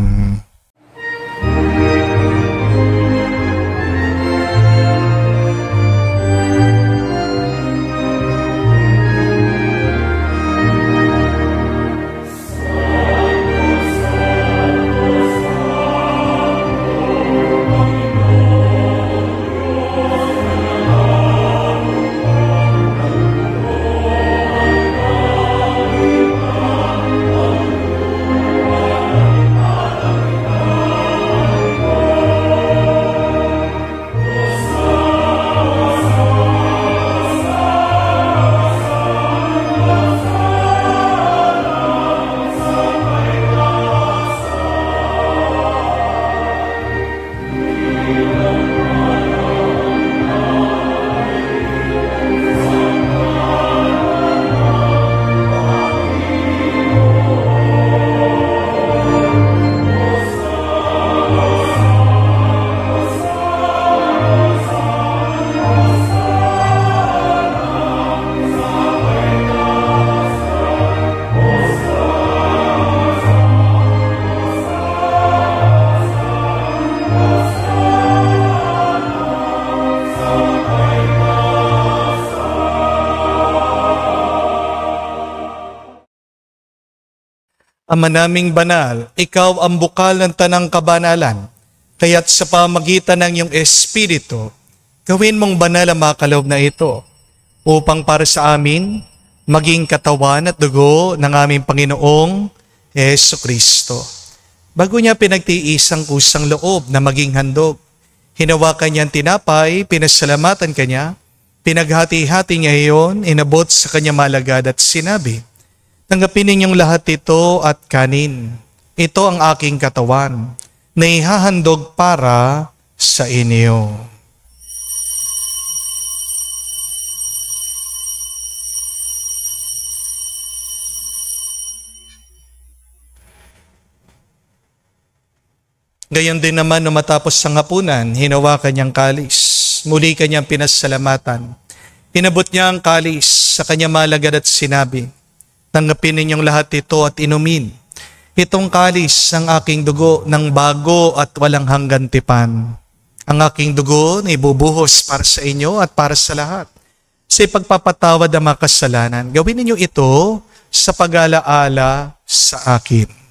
Ama naming banal, ikaw ang bukal ng tanang kabanalan, kaya't sa pamagitan ng iyong Espiritu, gawin mong banal ang mga kaloob na ito, upang para sa amin, maging katawan at dugo ng aming Panginoong Jesucristo. Bago niya pinagtiis ang kusang loob na maging handog, hinawakan niya ang tinapay, pinasalamatan kanya, pinaghati-hati niya iyon, inabot sa kanya malagad at sinabi, tanggapin ninyong lahat ito at kanin. Ito ang aking katawan na ihahandog para sa inyo. Gayon din naman nung matapos ang hapunan, hinawakan niyang kalis. Muli kanyang pinasalamatan. Inabot niya ang kalis sa kanya malagad at sinabi, tanggapin ninyong lahat ito at inumin. Itong kalis ang aking dugo ng bago at walang hanggan tipan. Ang aking dugo na ibubuhos para sa inyo at para sa lahat. Sa ipagpapatawad ang mga kasalanan, gawin ninyo ito sa pag-alaala sa akin.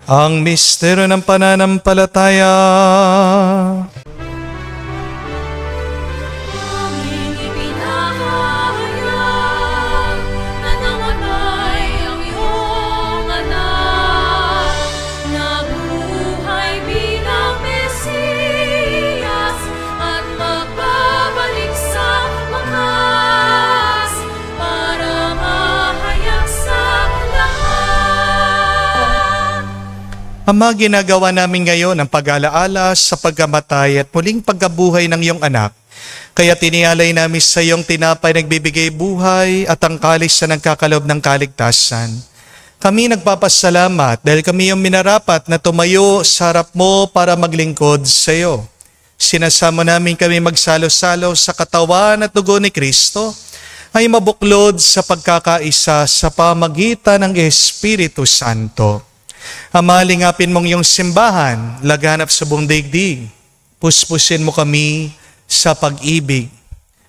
Ang misteryo ng pananampalataya. Aming ipinahayag na namatay ang iyong anak, nabuhay bilang Mesiyas at magbabalik sa wakas para mahayag sa lahat. Ama, ginagawa namin ngayon ang pag-alaala sa pagkamatay at muling pagkabuhay ng iyong anak. Kaya tinialay namin sa iyong tinapay nagbibigay buhay at ang kalis na nagkakalob ng kaligtasan. Kami nagpapasalamat dahil kami yung minarapat na tumayo sa harap mo para maglingkod sa iyo. Sinasamo namin kami magsalo-salo sa katawan at dugo ni Kristo ay mabuklod sa pagkakaisa sa pamagitan ng Espiritu Santo. Ama, lingapin mong iyong simbahan, laganap sa buong daigdig. Puspusin mo kami sa pag-ibig.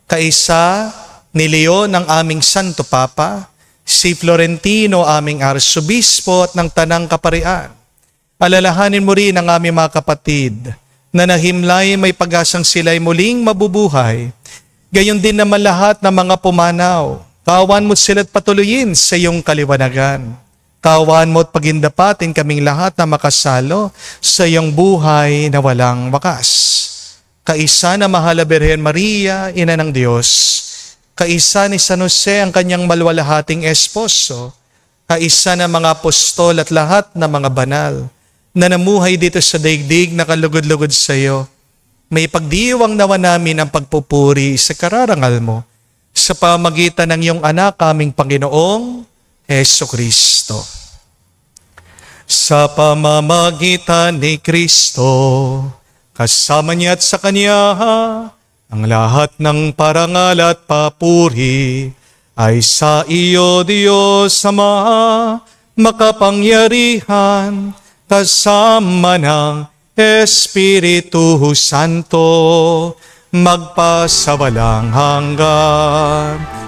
Kaisa ni Leon ang aming Santo Papa, si Florentino aming Arsobispo at ng Tanang Kaparian. Alalahanin mo rin ang aming mga kapatid na nahimlay may pag-asang sila'y muling mabubuhay. Gayon din naman lahat ng mga pumanaw. Kawan mo sila't patuloyin sa iyong kaliwanagan. Kawan mo at pagindapatin kaming lahat na makasalo sa iyong buhay na walang wakas. Kaisa na mahal na Birhen Maria, Ina ng Diyos. Kaisa ni San Jose ang kanyang malwalahating esposo. Kaisa na mga apostol at lahat na mga banal na namuhay dito sa daigdig na kalugod-lugod sa iyo. May pagdiwang nawa namin ang pagpupuri sa kararangal mo sa pamagitan ng iyong anak, aming Panginoong Jesucristo. Sa pamamagitan ni Kristo, kasama niya at sa Kanya, ang lahat ng parangal at papuri ay sa iyo, Diyos Ama, makapangyarihan, kasama ng Espiritu Santo, magpasawalang hanggan.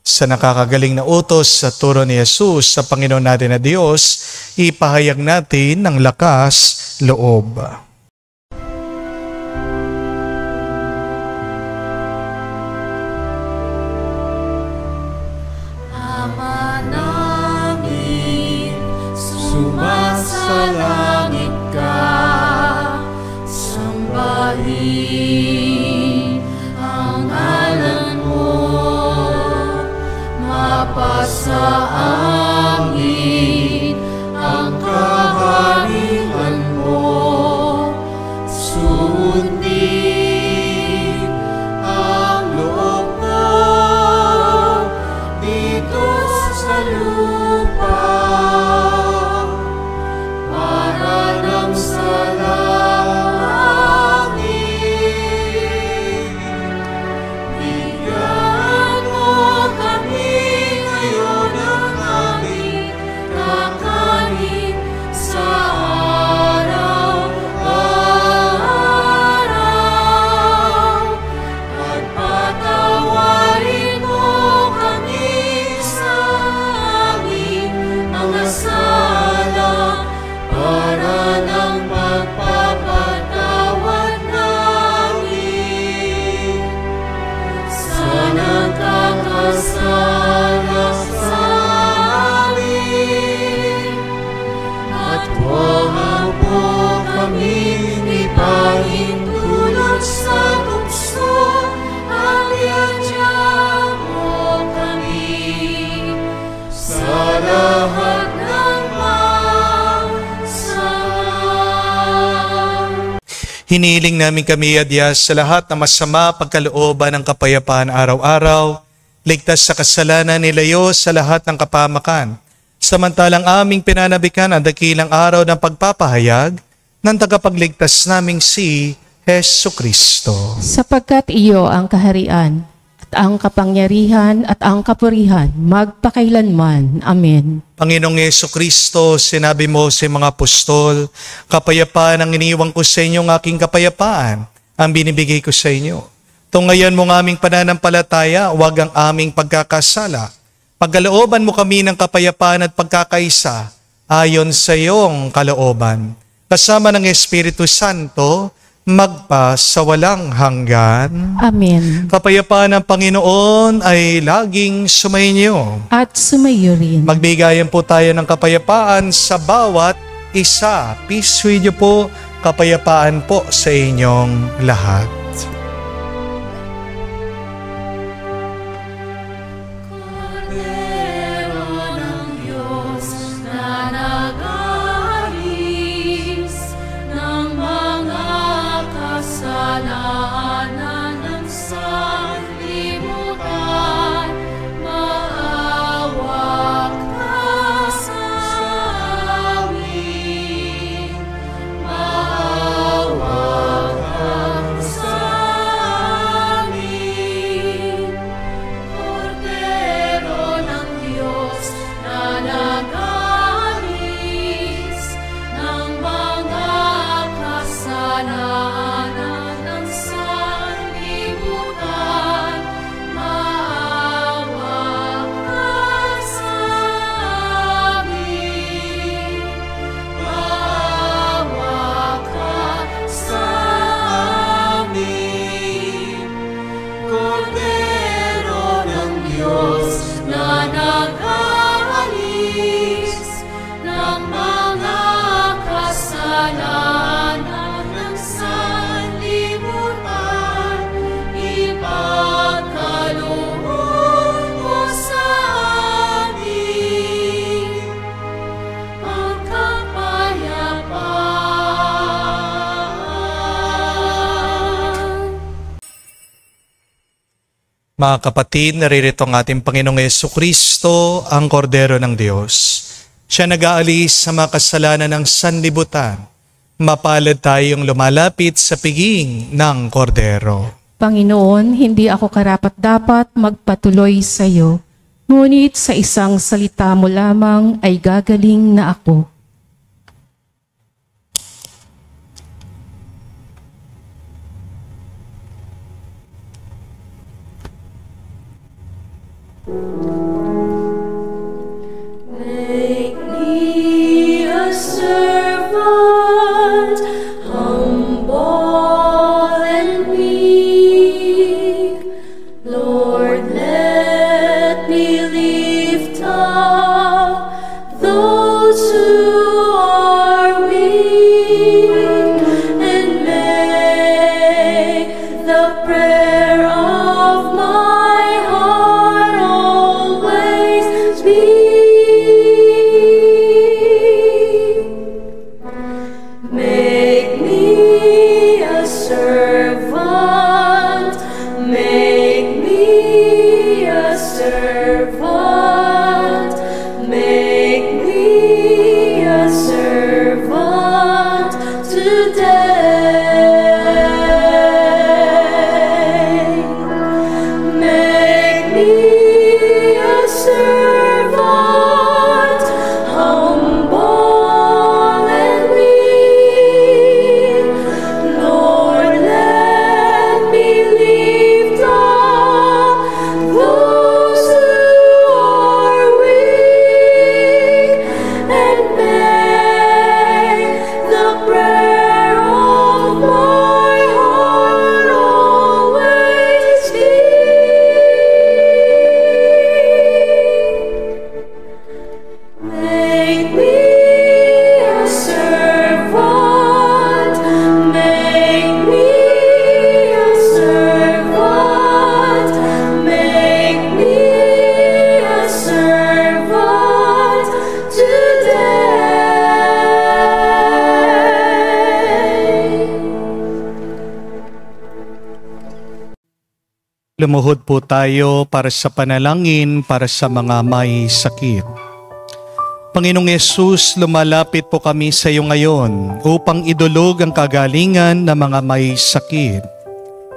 Sa nakakagaling na utos sa turo ni Jesus sa Panginoon natin na Diyos, ipahayag natin ng lakas loob. Ama namin, sumasalangit ka, sambahin ang ngalan mo. Mapasa amin ang kaharian mo, sundin ang loob mo dito sa lupa, para lang sa langit. Bigyan mo kami ngayon ng aming kakanin sa araw-araw, at patawarin mo kami sa aming mga sala, para ng pagpapatawad namin sa nagkakasala sa amin. At huwag mo kaming ipahintulot sa tukso, at iadya mo kami sa lahat ng masama. Hiniling namin kami adya sa lahat na masama pagkalooban ng kapayapaan araw-araw, ligtas sa kasalanan, nilayo sa lahat ng kapamakan. Samantalang aming pinanabikan ang dakilang araw ng pagpapahayag ng tagapagligtas naming si Jesucristo. Sapagkat iyo ang kaharian, at ang kapangyarihan at ang kapurihan magpakailanman. Amen. Panginoong Jesucristo, sinabi mo sa mga apostol, kapayapaan ang iniwan ko sa inyo, ang aking kapayapaan ang binibigay ko sa inyo. Tungayan mo ng aming pananampalataya, huwag ang aming pagkakasala. Pagkalooban mo kami ng kapayapaan at pagkakaisa ayon sa iyong kalooban. Kasama ng Espiritu Santo, magpa sa walang hanggan. Amen. Kapayapaan ng Panginoon ay laging sumainyo. At sumayo rin. Magbigayan po tayo ng kapayapaan sa bawat isa. Peace with you po, kapayapaan po sa inyong lahat. Mga kapatid, naririto ang ating Panginoong Jesucristo, ang Kordero ng Diyos. Siya nag-aalis sa mga kasalanan ng sanlibutan. Mapalad tayong lumalapit sa piging ng Kordero. Panginoon, hindi ako karapat-dapat magpatuloy sa iyo, ngunit sa isang salita mo lamang ay gagaling na ako. Make me a servant, humble and meek. Lord, let me lift up those who are weak, and make the prayer of my heart always be. Make me a servant, make me a servant, make me a servant today. Make me a servant, humble and weak. Lord, let me lift up those who are weak, and make the prayer of my heart always be. Make me a servant, make me a servant, make me a servant today. Lumuhod po tayo para sa panalangin para sa mga may sakit. Panginoong Yesus, lumalapit po kami sa iyo ngayon upang idulog ang kagalingan ng mga may sakit.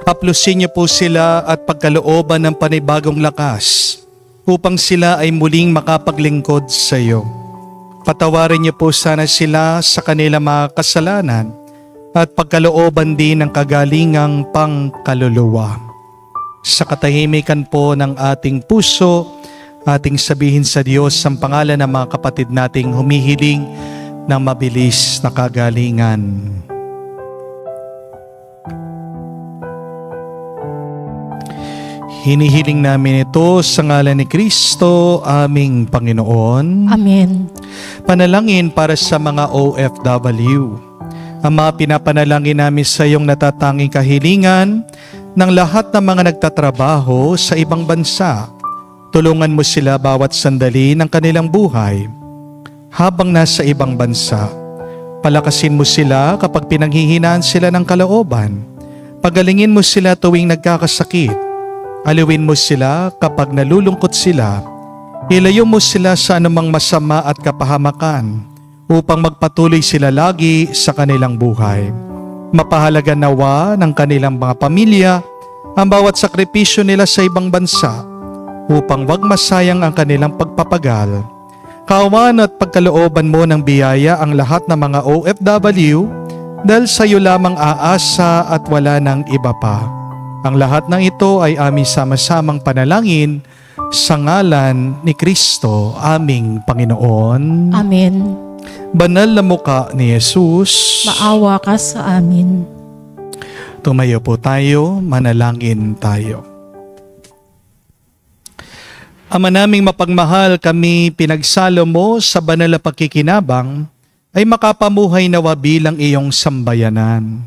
Haplusin niyo po sila at pagkalooban ng panibagong lakas upang sila ay muling makapaglingkod sa iyo. Patawarin niyo po sana sila sa kanilang mga kasalanan at pagkalooban din ng kagalingang pangkaluluwa. Sa katahimikan po ng ating puso, ating sabihin sa Diyos ang pangalan ng mga kapatid nating humihiling ng mabilis na kagalingan. Hinihiling namin ito sa ngalan ni Kristo, aming Panginoon. Amen. Panalangin para sa mga OFW. Ama, pinapanalangin namin sa iyong natatanging kahilingan ng lahat ng mga nagtatrabaho sa ibang bansa. Tulungan mo sila bawat sandali ng kanilang buhay habang nasa ibang bansa. Palakasin mo sila kapag pinanghihinaan sila ng kalooban. Pagalingin mo sila tuwing nagkakasakit. Aliwin mo sila kapag nalulungkot sila. Ilayo mo sila sa anumang masama at kapahamakan upang magpatuloy sila lagi sa kanilang buhay. Mapahalaga nawa ng kanilang mga pamilya ang bawat sakripisyo nila sa ibang bansa upang wag masayang ang kanilang pagpapagal. Kaawaan at pagkalooban mo ng biyaya ang lahat ng mga OFW dahil sa iyo lamang aasa at wala ng iba pa. Ang lahat ng ito ay aming sama-samang panalangin sa ngalan ni Kristo, aming Panginoon. Amen. Banal na mukha ni Jesus. Maawa ka sa amin. Tumayo po tayo, manalangin tayo. Ama naming mapagmahal, kami pinagsalo mo sa banal na pagkikinabang ay makapamuhay nawa bilang iyong sambayanan.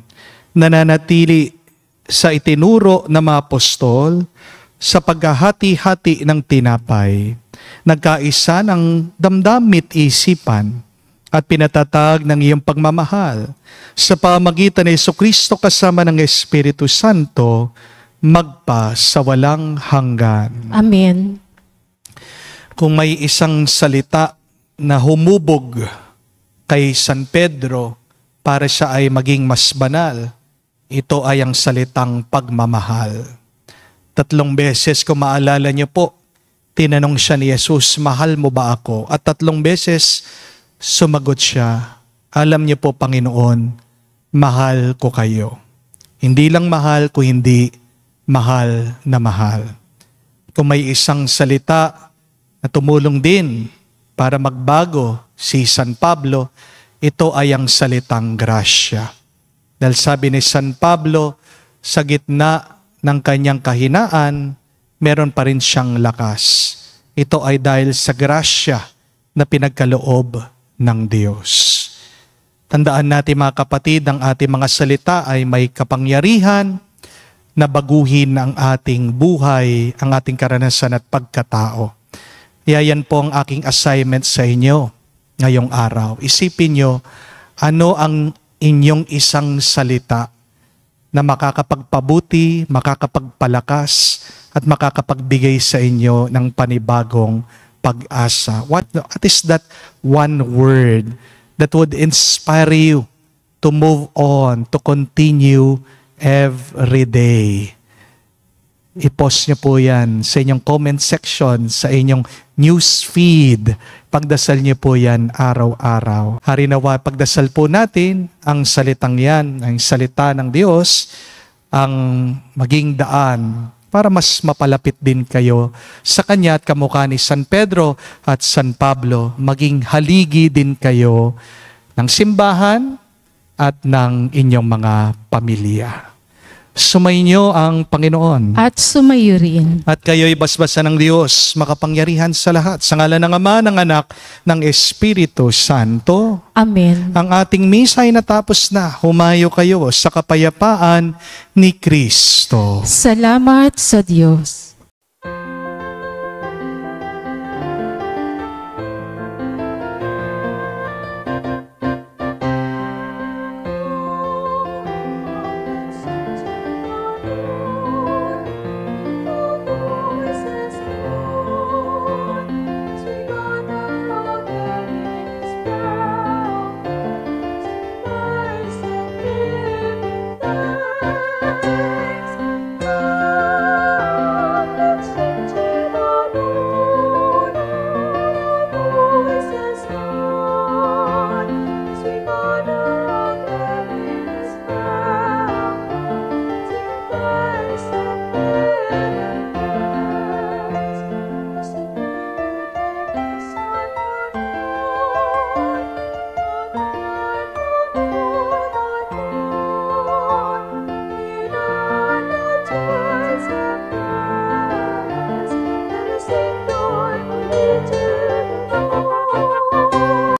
Nananatili sa itinuro ng mga apostol sa paghahati-hati ng tinapay, nagkaisa ng damdamit isipan at pinatatag ng iyong pagmamahal sa pamagitan ni Jesucristo kasama ng Espiritu Santo magpa sa walang hanggan. Amen. Kung may isang salita na humubog kay San Pedro para siya ay maging mas banal, ito ay ang salitang pagmamahal. 3 beses, kung maalala niyo po, tinanong siya ni Jesus, mahal mo ba ako? At 3 beses, sumagot siya, alam niyo po Panginoon, mahal ko kayo. Hindi lang mahal, kung hindi mahal na mahal. Kung may isang salita na tumulong din para magbago si San Pablo, ito ay ang salitang grasya. Dahil sabi ni San Pablo, sa gitna ng kanyang kahinaan, meron pa rin siyang lakas. Ito ay dahil sa grasya na pinagkaloob ng Diyos. Tandaan natin mga kapatid, ang ating mga salita ay may kapangyarihan na baguhin ang ating buhay, ang ating karanasan at pagkatao. Yan po ang aking assignment sa inyo ngayong araw. Isipin nyo, ano ang inyong isang salita na makakapagpabuti, makakapagpalakas, at makakapagbigay sa inyo ng panibagong pag-asa. What is that one word that would inspire you to move on, to continue every day? I-post niyo po yan sa inyong comment section, sa inyong news feed. Pagdasal niyo po yan araw-araw. Harinawa, pagdasal po natin ang salitang yan, ang salita ng Diyos, ang maging daan para mas mapalapit din kayo sa Kanya at kamukha ni San Pedro at San Pablo, maging haligi din kayo ng simbahan at ng inyong mga pamilya. Sumainyo ang Panginoon. At sumayo rin. At kayo'y basbasan ng Diyos, makapangyarihan sa lahat. Sa ngalan ng Ama, ng Anak, ng Espiritu Santo. Amen. Ang ating misa ay natapos na. Humayo kayo sa kapayapaan ni Kristo. Salamat sa Diyos.